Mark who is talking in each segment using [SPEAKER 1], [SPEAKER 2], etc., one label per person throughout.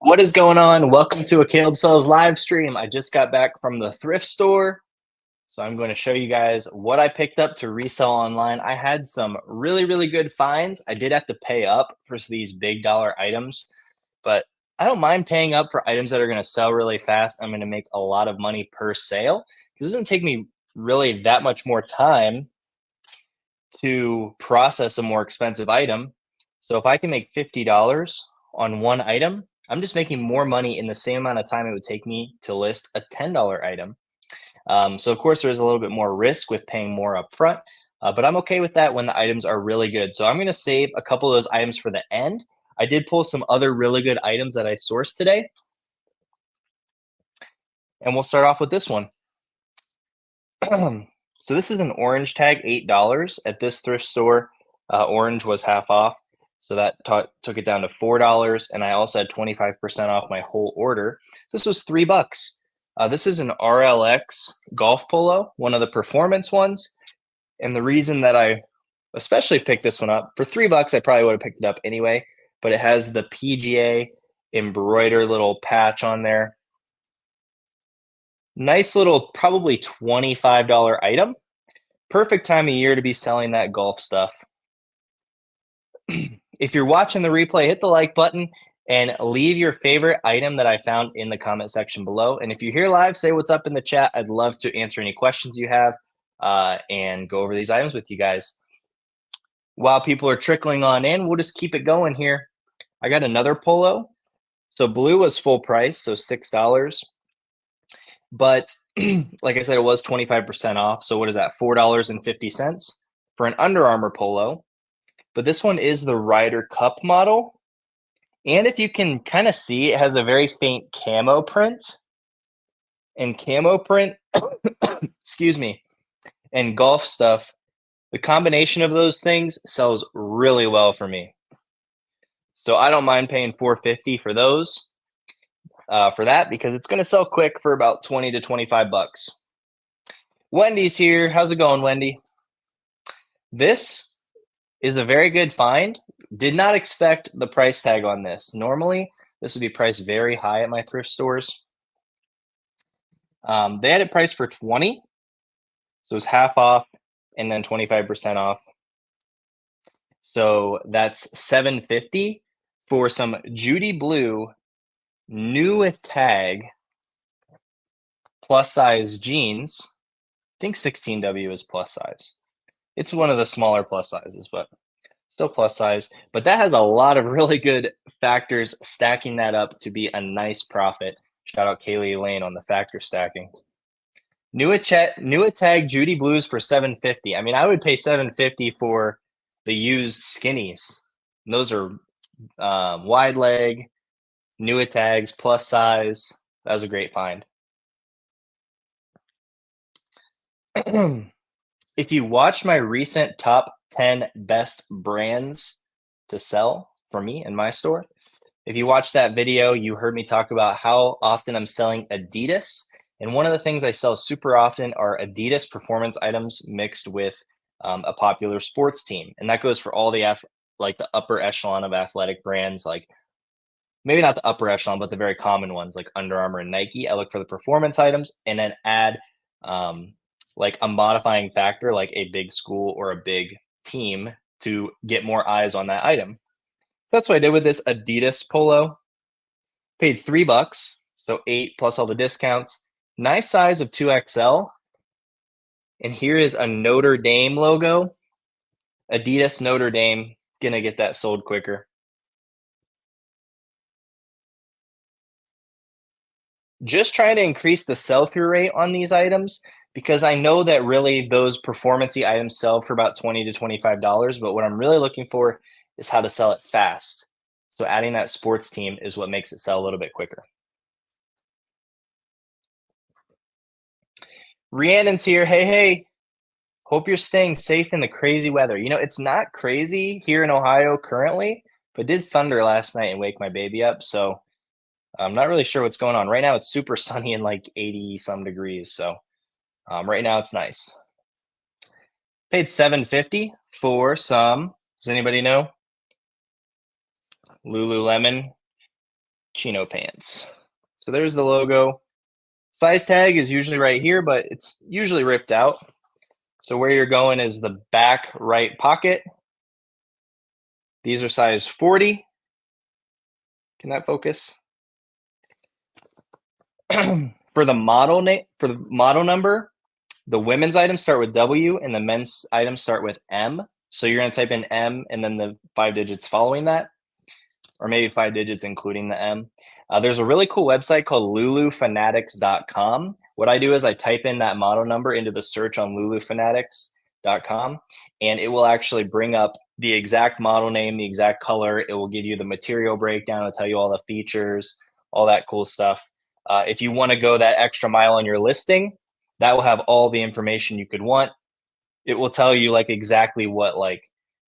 [SPEAKER 1] What is going on? Welcome to a Caleb Sells live stream. I just got back from the thrift store, so I'm going to show you guys what I picked up to resell online. I had some really good finds. I did have to pay up for these big dollar items, but I don't mind paying up for items that are going to sell really fast. I'm going to make a lot of money per sale because it doesn't take me really that much more time to process a more expensive item. So if I can make $50 on one item, I'm just making more money in the same amount of time it would take me to list a $10 item. So of course, there's a little bit more risk with paying more upfront, but I'm okay with that when the items are really good. So I'm going to save a couple of those items for the end. I did pull some other really good items that I sourced today, and we'll start off with this one. So this is an orange tag, $8 at this thrift store. Orange was half off, so that took it down to $4, and I also had 25% off my whole order. This was $3. This is an RLX golf polo, one of the performance ones, and the reason that I especially picked this one up for $3, I probably would have picked it up anyway, but it has the PGA embroider little patch on there. Nice little, probably $25 item. Perfect time of year to be selling that golf stuff. If you're watching the replay, hit the like button and leave your favorite item that I found in the comment section below. And if you're here live, say what's up in the chat. I'd love to answer any questions you have and go over these items with you guys. While people are trickling on in, we'll just keep it going here. I got another polo. So blue was full price, so $6. But like I said, it was 25% off. So what is that? $4.50 for an Under Armour polo. But this one is the Ryder Cup model. And if you can kind of see, it has a very faint camo print. And camo print, excuse me, and golf stuff, the combination of those things sells really well for me. So I don't mind paying $4.50 for those. For that, because it's going to sell quick for about 20 to 25 bucks. Wendy's here. How's it going, Wendy? This is a very good find. Did not expect the price tag on this. Normally, this would be priced very high at my thrift stores. They had it priced for 20, so it was half off and then 25% off. So that's $7.50 for some Judy Blue new with tag plus size jeans. I think 16W is plus size. It's one of the smaller plus sizes, but still plus size. But that has a lot of really good factors stacking that up to be a nice profit. Shout out Kaylee Lane on the factor stacking. New tag Judy Blues for $7.50. I mean, I would pay $7.50 for the used skinnies. And those are wide leg, new tags, plus size. That was a great find. If you watch my recent top 10 best brands to sell for me in my store, if you watched that video, you heard me talk about how often I'm selling Adidas. And one of the things I sell super often are Adidas performance items mixed with a popular sports team. And that goes for all the upper echelon of athletic brands, like maybe not the upper echelon, but the very common ones like Under Armour and Nike. I look for the performance items and then add like a modifying factor, like a big school or a big team to get more eyes on that item. So that's what I did with this Adidas polo. Paid $3, so 8 plus all the discounts. Nice size of 2XL. And here is a Notre Dame logo. Adidas Notre Dame, gonna get that sold quicker. Just trying to increase the sell-through rate on these items because I know that really those performance-y items sell for about $20 to $25, but what I'm really looking for is how to sell it fast. So adding that sports team is what makes it sell a little bit quicker. Rhiannon's here. Hey. Hope you're staying safe in the crazy weather. You know, it's not crazy here in Ohio currently, but did thunder last night and wake my baby up. So I'm not really sure what's going on. Right now it's super sunny and like 80 some degrees. So right now it's nice. Paid $7.50 for some, does anybody know? Lululemon chino pants. So there's the logo. Size tag is usually right here, but it's usually ripped out. So where you're going is the back right pocket. These are size 40. Can that focus? For the model number, the women's items start with W and the men's items start with M. So you're going to type in M and then the 5 digits following that, or maybe 5 digits including the M. There's a really cool website called lulufanatics.com. What I do is I type in that model number into the search on lulufanatics.com, and it will actually bring up the exact model name, the exact color. It will give you the material breakdown. It'll tell you all the features, all that cool stuff. If you want to go that extra mile on your listing, that will have all the information you could want. It will tell you like exactly what like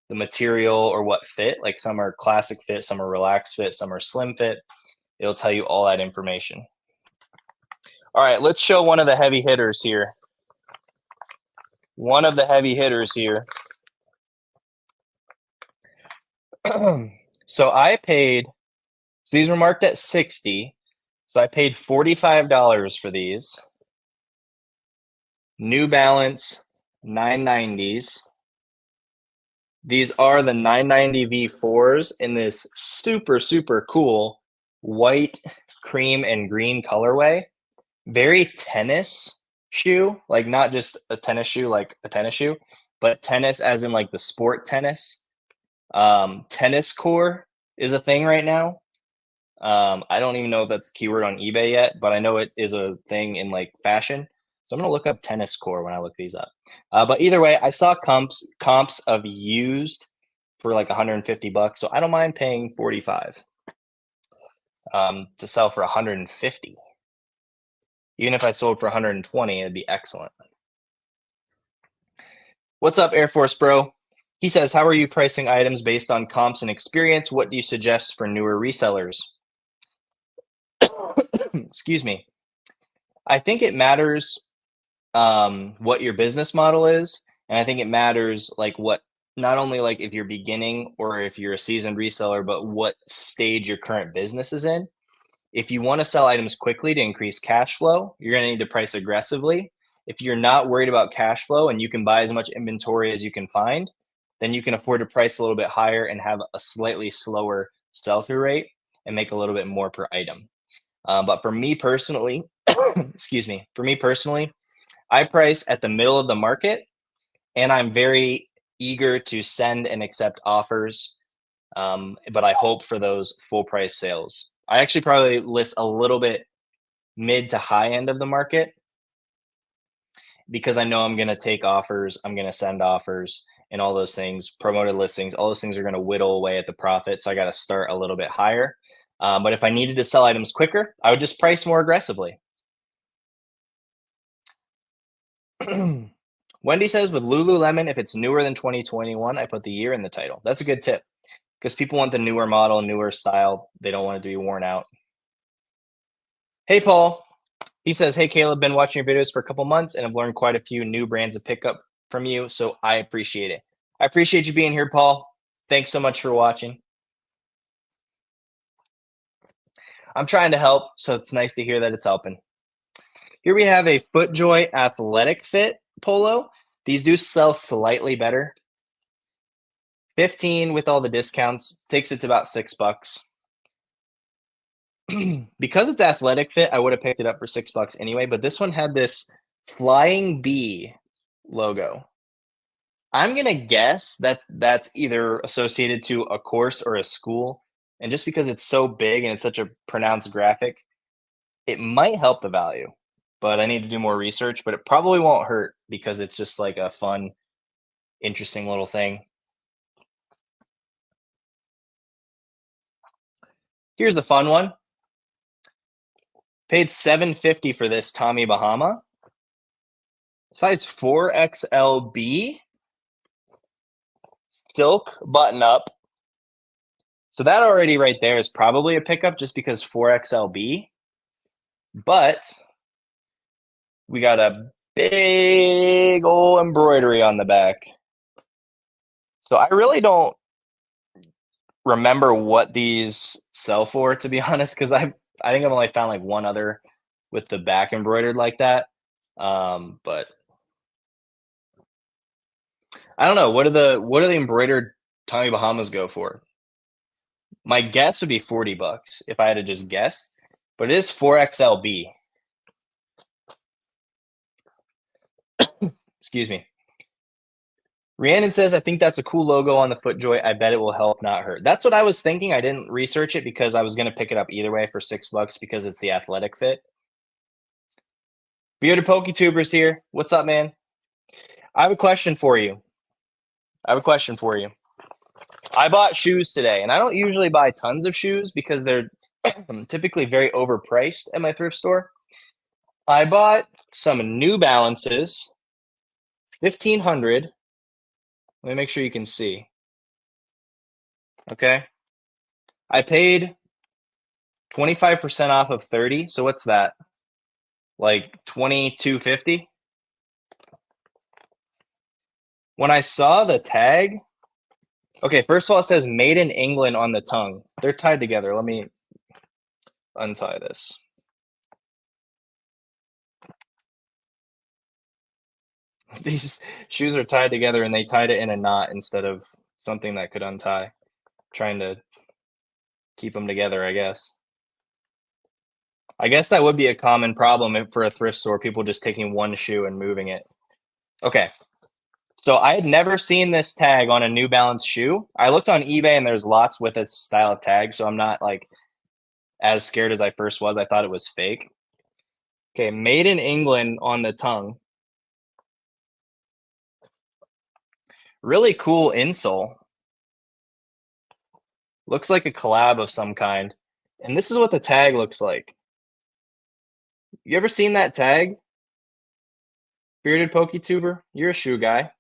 [SPEAKER 1] the material or what fit. Like some are classic fit, some are relaxed fit, some are slim fit. It'll tell you all that information. All right, let's show one of the heavy hitters here. One of the heavy hitters here. So I paid, so these were marked at 60. So I paid $45 for these. New Balance 990s. These are the 990 V4s in this super, super cool white, cream, and green colorway. Very tennis shoe, like not just a tennis shoe, like a tennis shoe, but tennis as in like the sport tennis. Tennis core is a thing right now. I don't even know if that's a keyword on eBay yet, but I know it is a thing in like fashion. So I'm gonna look up tennis core when I look these up. But either way, I saw comps of used for like 150 bucks, so I don't mind paying 45 to sell for 150. Even if I sold for 120, it'd be excellent. What's up, Air Force Bro? He says, how are you pricing items based on comps and experience? What do you suggest for newer resellers? Excuse me. I think it matters what your business model is, and I think it matters like what, not only like if you're beginning or if you're a seasoned reseller, but what stage your current business is in. If you want to sell items quickly to increase cash flow, you're going to need to price aggressively. If you're not worried about cash flow and you can buy as much inventory as you can find, then you can afford to price a little bit higher and have a slightly slower sell-through rate and make a little bit more per item. But for me personally, excuse me, for me personally, I price at the middle of the market, and I'm very eager to send and accept offers, but I hope for those full price sales. I actually probably list a little bit mid to high end of the market because I know I'm going to take offers, I'm going to send offers, and all those things, promoted listings, all those things are going to whittle away at the profit. So I got to start a little bit higher. But if I needed to sell items quicker, I would just price more aggressively. Wendy says with Lululemon, if it's newer than 2021, I put the year in the title. That's a good tip because people want the newer model, newer style. They don't want it to be worn out. Hey, Paul. He says, hey, Caleb, been watching your videos for a couple months and I've learned quite a few new brands to pick up from you. So I appreciate it. I appreciate you being here, Paul. Thanks so much for watching. I'm trying to help, so it's nice to hear that it's helping. Here we have a FootJoy Athletic Fit polo. These do sell slightly better. 15 with all the discounts, takes it to about $6. Because it's athletic fit, I would have picked it up for $6 anyway, but this one had this flying bee logo. I'm gonna guess that's either associated to a course or a school, and just because it's so big and it's such a pronounced graphic, it might help the value, but I need to do more research, but it probably won't hurt because it's just like a fun, interesting little thing. Here's the fun one. Paid $7.50 for this Tommy Bahama. Size 4XLB. Silk button up. So that already right there is probably a pickup just because 4XLB. But we got a big old embroidery on the back. So I really don't remember what these sell for, to be honest, because I think I've only found like one other with the back embroidered like that. But I don't know. What do the embroidered Tommy Bahamas go for? My guess would be 40 bucks if I had to just guess, but it is 4XLB. Excuse me. Rhiannon says, I think that's a cool logo on the FootJoy. I bet it will help, not hurt. That's what I was thinking. I didn't research it because I was going to pick it up either way for $6 because it's the athletic fit. Bearded PokeTubers here. What's up, man? I have a question for you. I bought shoes today, and I don't usually buy tons of shoes because they're typically very overpriced at my thrift store. I bought some New Balances, 1,500. Let me make sure you can see. Okay. I paid 25% off of 30. So what's that? Like 22.50. When I saw the tag, okay, first of all, it says made in England on the tongue. They're tied together. Let me untie this. These shoes are tied together and they tied it in a knot instead of something that could untie. Trying to keep them together, I guess. I guess that would be a common problem for a thrift store, people just taking one shoe and moving it. Okay. So I had never seen this tag on a New Balance shoe. I looked on eBay and there's lots with this style of tag, so I'm not like as scared as I first was. I thought it was fake. Okay, made in England on the tongue. Really cool insole. Looks like a collab of some kind. And this is what the tag looks like. You ever seen that tag? Bearded PokeTuber? You're a shoe guy.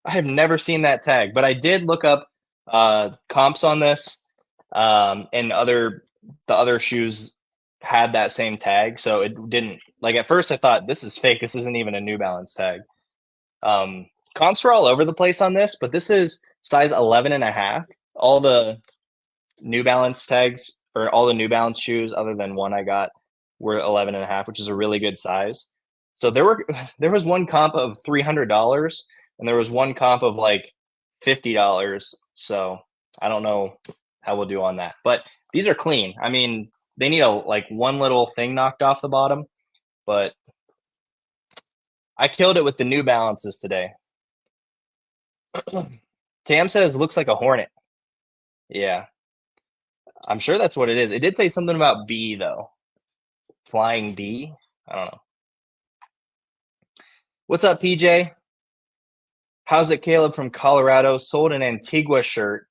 [SPEAKER 1] I have never seen that tag, but I did look up comps on this, and the other shoes had that same tag, so it didn't. Like at first, I thought this is fake. This isn't even a New Balance tag. Comps were all over the place on this, but this is size 11 and a half. All the New Balance tags or all the New Balance shoes, other than one I got, were 11 and a half, which is a really good size. So there was one comp of $300 and there was one comp of like $50. So I don't know how we'll do on that, but these are clean. I mean, they need like one little thing knocked off the bottom, but I killed it with the New Balances today. Tam says looks like a hornet. Yeah, I'm sure that's what it is. It did say something about bee though. Flying bee. I don't know. What's up, PJ? How's it, Caleb from Colorado? Sold an Antigua shirt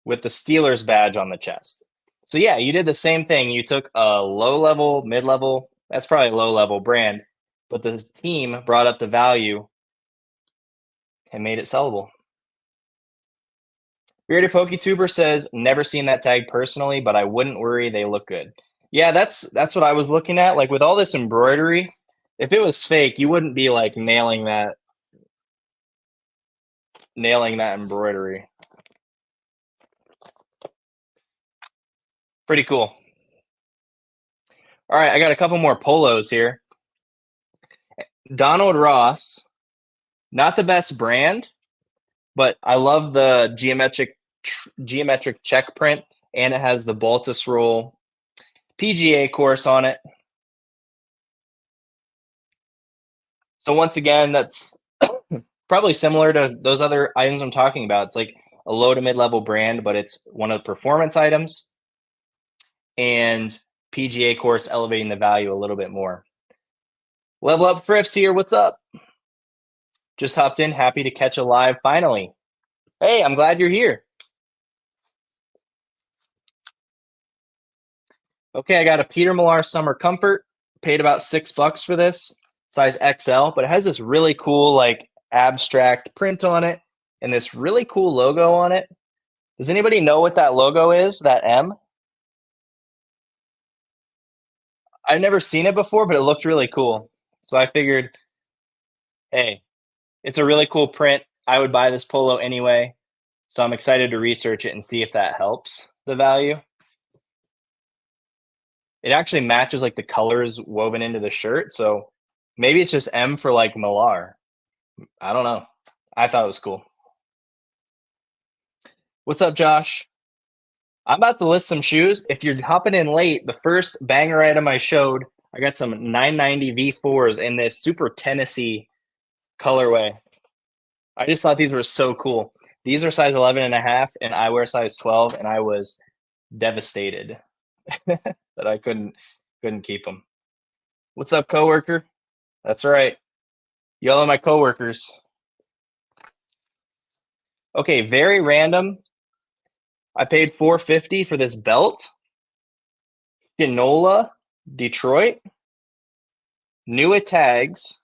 [SPEAKER 1] with the Steelers badge on the chest. So yeah, you did the same thing. You took a low level, mid level, that's probably a low level brand, but the team brought up the value and made it sellable. Bearded PokeTuber says, never seen that tag personally, but I wouldn't worry, they look good. Yeah, that's what I was looking at. Like with all this embroidery, if it was fake, you wouldn't be like nailing that embroidery. Pretty cool. All right, I got a couple more polos here. Donald Ross, not the best brand, but I love the geometric check print, and it has the Baltus roll PGA course on it. So once again, that's probably similar to those other items I'm talking about. It's like a low to mid-level brand, but it's one of the performance items, and PGA course elevating the value a little bit more. Level Up Thrifts here. What's up? Just hopped in. Happy to catch a live finally. Hey, I'm glad you're here. Okay, I got a Peter Millar Summer Comfort. Paid about $6 for this, size XL, but it has this really cool like abstract print on it and this really cool logo on it. Does anybody know what that logo is, that M? I've never seen it before, but it looked really cool. So I figured, hey, it's a really cool print. I would buy this polo anyway. So I'm excited to research it and see if that helps the value. It actually matches like the colors woven into the shirt. So maybe it's just M for like Millar. I don't know. I thought it was cool. What's up, Josh? I'm about to list some shoes. If you're hopping in late, the first banger item I showed, I got some 990 V4s in this super Tennessee colorway. I just thought these were so cool. These are size 11 and a half, and I wear size 12, and I was devastated that I couldn't keep them. What's up, coworker? That's right. Yell at my coworkers. Okay, very random. I paid $450 for this belt. Ginola, Detroit. New at tags.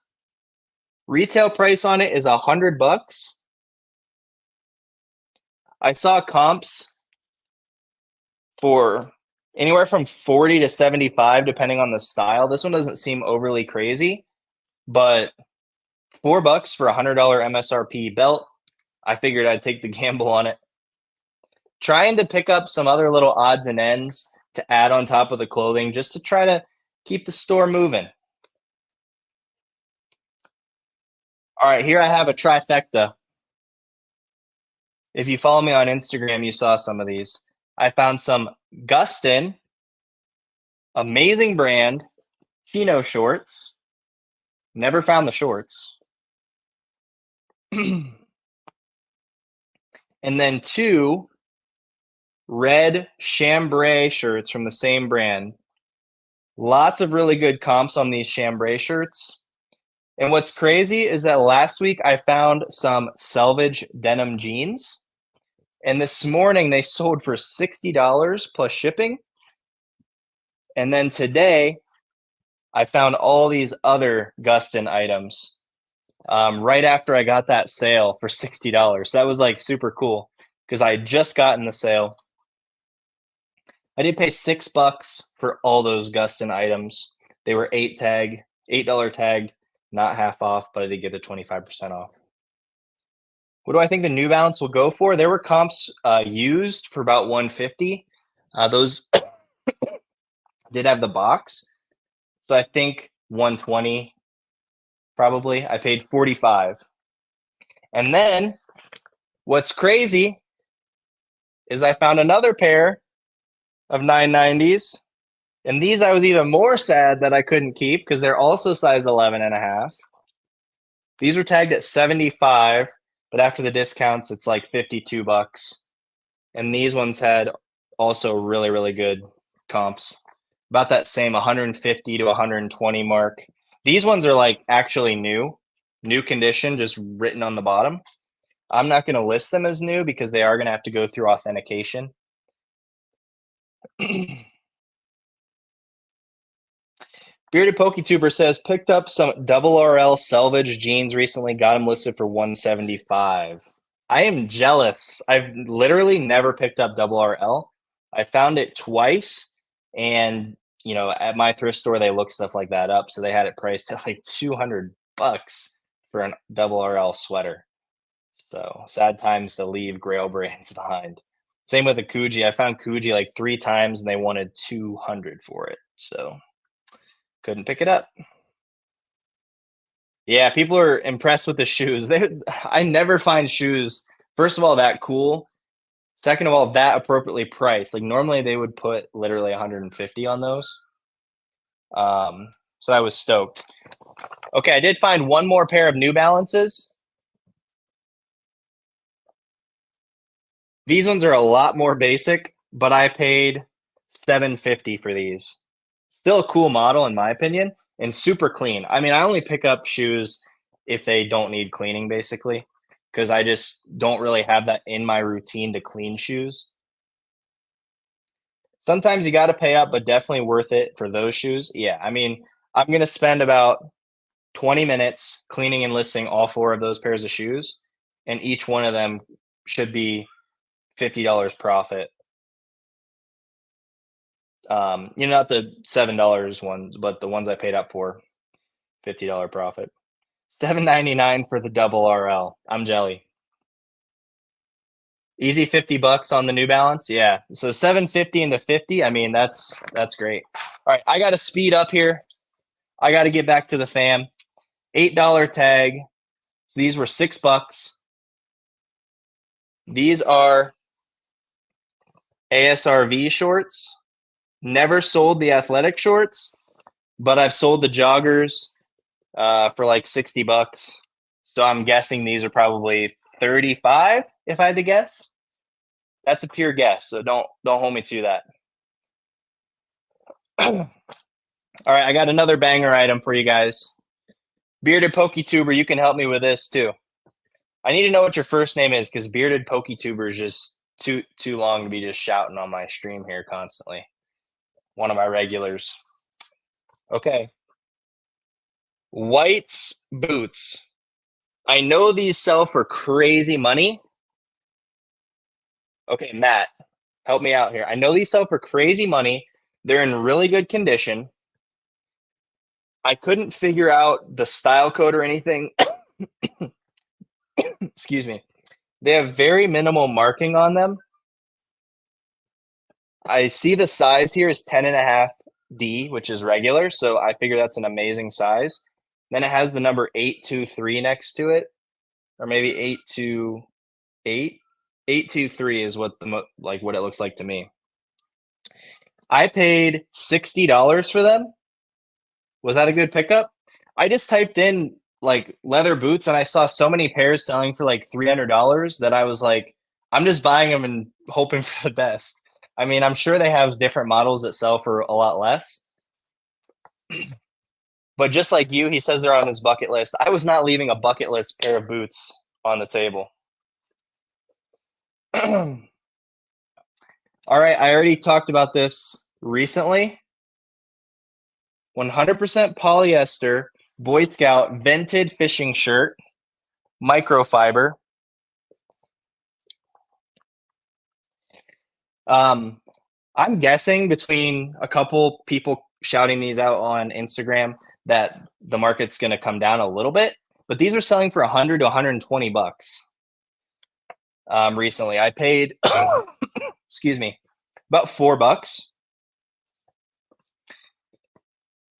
[SPEAKER 1] Retail price on it is $100. I saw comps for anywhere from 40 to 75, depending on the style. This one doesn't seem overly crazy, but $4 for a $100 MSRP belt. I figured I'd take the gamble on it. Trying to pick up some other little odds and ends to add on top of the clothing just to try to keep the store moving. All right, here I have a trifecta. If you follow me on Instagram, you saw some of these. I found some Gustin, amazing brand, chino shorts. Never found the shorts. And then two red chambray shirts from the same brand. Lots of really good comps on these chambray shirts. And what's crazy is that last week I found some selvage denim jeans. And this morning they sold for $60 plus shipping. And then today I found all these other Gustin items right after I got that sale for $60. So that was like super cool because I had just gotten the sale. I did pay $6 for all those Gustin items. They were $8 tagged, not half off, but I did get the 25% off. What do I think the New Balance will go for? There were comps used for about 150. Those did have the box, so I think 120 probably. I paid 45. And then what's crazy is I found another pair of 990s. And these I was even more sad that I couldn't keep because they're also size 11 and a half. These were tagged at 75, but after the discounts, it's like $52. And these ones had also really, really good comps. About that same 150 to 120 mark. These ones are like actually new condition, just written on the bottom. I'm not going to list them as new because they are going to have to go through authentication. Bearded PokeTuber says, picked up some double RL selvage jeans recently, got them listed for 175. I am jealous. I've literally never picked up double RL. I found it twice, and you know, at my thrift store, they look stuff like that up. So they had it priced at like $200 for a double RL sweater. So sad times to leave Grail brands behind. Same with the Kuji. I found Kuji like 3 times and they wanted 200 for it. So couldn't pick it up. Yeah, people are impressed with the shoes. I never find shoes, first of all, that cool. Second of all, that appropriately priced. Like normally they would put literally 150 on those. So I was stoked. Okay, I did find one more pair of New Balances. These ones are a lot more basic, but I paid $750 for these. Still a cool model in my opinion, and super clean. I mean, I only pick up shoes if they don't need cleaning, basically, because I just don't really have that in my routine to clean shoes. Sometimes you got to pay up, but definitely worth it for those shoes. Yeah, I mean, I'm going to spend about 20 minutes cleaning and listing all 4 of those pairs of shoes, and each one of them should be $50 profit. You know, not the $7 ones, but the ones I paid up for, $50 profit. $7.99 for the double RL. I'm jelly. Easy 50 bucks on the New Balance. Yeah. So 750 into 50. I mean, that's great. All right, I got to speed up here. I got to get back to the fam. $8 tag. These were $6. These are ASRV shorts. Never sold the athletic shorts, but I've sold the joggers for like 60 bucks. So I'm guessing these are probably 35 if I had to guess. That's a pure guess, so don't hold me to that. All right, I got another banger item for you guys. Bearded PokeTuber, you can help me with this too. I need to know what your first name is because Bearded PokeTuber is just too long to be just shouting on my stream here constantly. One of my regulars. Okay. White's boots. I know these sell for crazy money. Okay, Matt, help me out here. I know these sell for crazy money. They're in really good condition. I couldn't figure out the style code or anything. Excuse me. They have very minimal marking on them. I see the size here is 10.5D, which is regular, so I figure that's an amazing size. Then it has the number 823 next to it, or maybe 828. 823 is what what it looks like to me. I paid $60 for them. Was that a good pickup? I just typed in like leather boots and I saw so many pairs selling for like $300 that I was like, I'm just buying them and hoping for the best. I mean, I'm sure they have different models that sell for a lot less. But just like you, he says they're on his bucket list. I was not leaving a bucket list pair of boots on the table. All right, I already talked about this recently. 100% polyester Boy Scout vented fishing shirt, microfiber. I'm guessing between a couple people shouting these out on Instagram that the market's going to come down a little bit, but these are selling for 100 to 120 bucks. Recently, I paid, excuse me, about $4.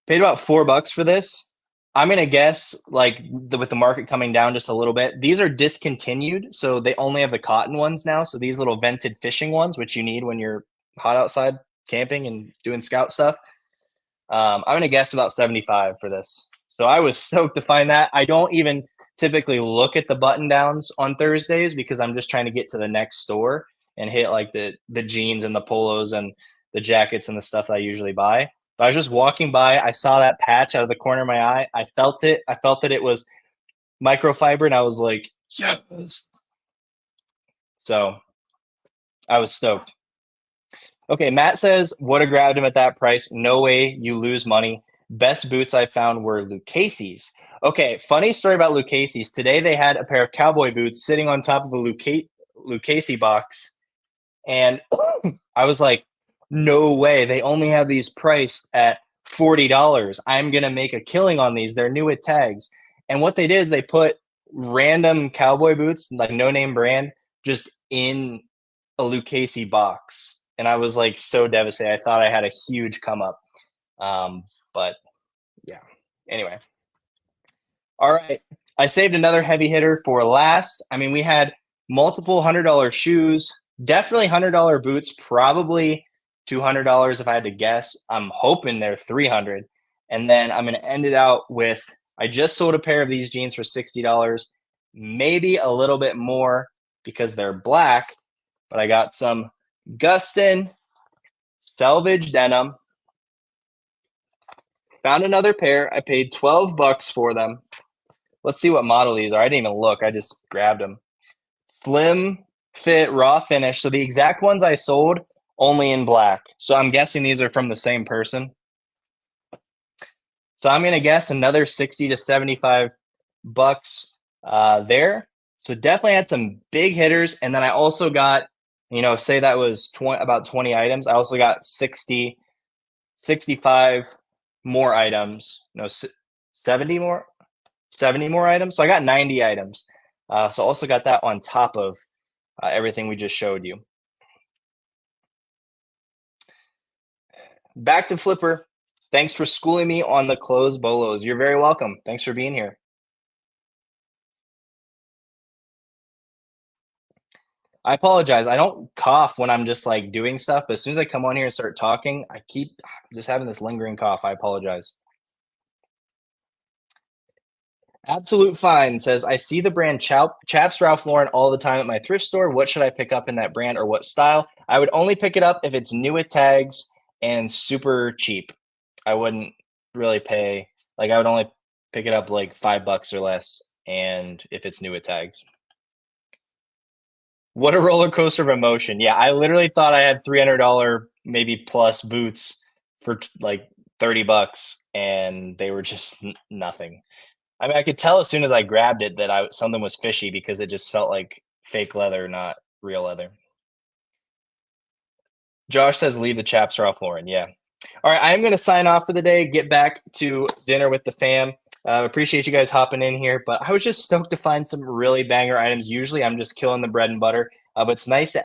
[SPEAKER 1] Paid about $4 for this. I'm gonna guess with the market coming down just a little bit. These are discontinued, so they only have the cotton ones now. So these little vented fishing ones, which you need when you're hot outside camping and doing scout stuff. I'm gonna guess about 75 for this. So I was stoked to find that. I don't even typically look at the button downs on Thursdays because I'm just trying to get to the next store and hit like the jeans and the polos and the jackets and the stuff that I usually buy. But I was just walking by. I saw that patch out of the corner of my eye. I felt it. I felt that it was microfiber, and I was like, yes. So I was stoked. Okay, Matt says, would have grabbed him at that price. No way, you lose money. Best boots I found were Lucchese's. Okay, funny story about Lucchese's. Today they had a pair of cowboy boots sitting on top of a Lucchese box. And I was like, no way. They only have these priced at $40. I'm going to make a killing on these. They're new with tags. And what they did is they put random cowboy boots, like no name brand, just in a Lucchese box. And I was like so devastated. I thought I had a huge come up. But yeah. Anyway. All right. I saved another heavy hitter for last. I mean, we had multiple $100 shoes, definitely $100 boots, probably $200 if I had to guess. I'm hoping they're $300. And then I'm going to end it out with I just sold a pair of these jeans for $60, maybe a little bit more because they're black, but I got some Gustin selvage denim. Found another pair. I paid $12 for them. Let's see what model these are. I didn't even look. I just grabbed them. Slim fit raw finish. So the exact ones I sold only in black. So I'm guessing these are from the same person. So I'm going to guess another 60 to 75 bucks there. So definitely had some big hitters. And then I also got, say that was about 20 items. I also got 60, 65 more items. 70 more items. So I got 90 items. So also got that on top of everything we just showed you. Back to Flipper. Thanks for schooling me on the closed bolos. You're very welcome. Thanks for being here. I apologize. I don't cough when I'm just like doing stuff, but as soon as I come on here and start talking, I keep just having this lingering cough. I apologize. Absolute Fine says, I see the brand Chaps Ralph Lauren all the time at my thrift store. What should I pick up in that brand or what style? I would only pick it up if it's new with tags and super cheap. I wouldn't really pay, like, I would only pick it up like $5 or less. And if it's new with tags. What a roller coaster of emotion. Yeah, I literally thought I had $300 maybe plus boots for like $30 and they were just nothing. I mean, I could tell as soon as I grabbed it that something was fishy because it just felt like fake leather, not real leather. Josh says leave the chaps Ralph Lauren. Yeah. All right, I am going to sign off for the day, get back to dinner with the fam. Appreciate you guys hopping in here, but I was just stoked to find some really banger items. Usually I'm just killing the bread and butter, but it's nice to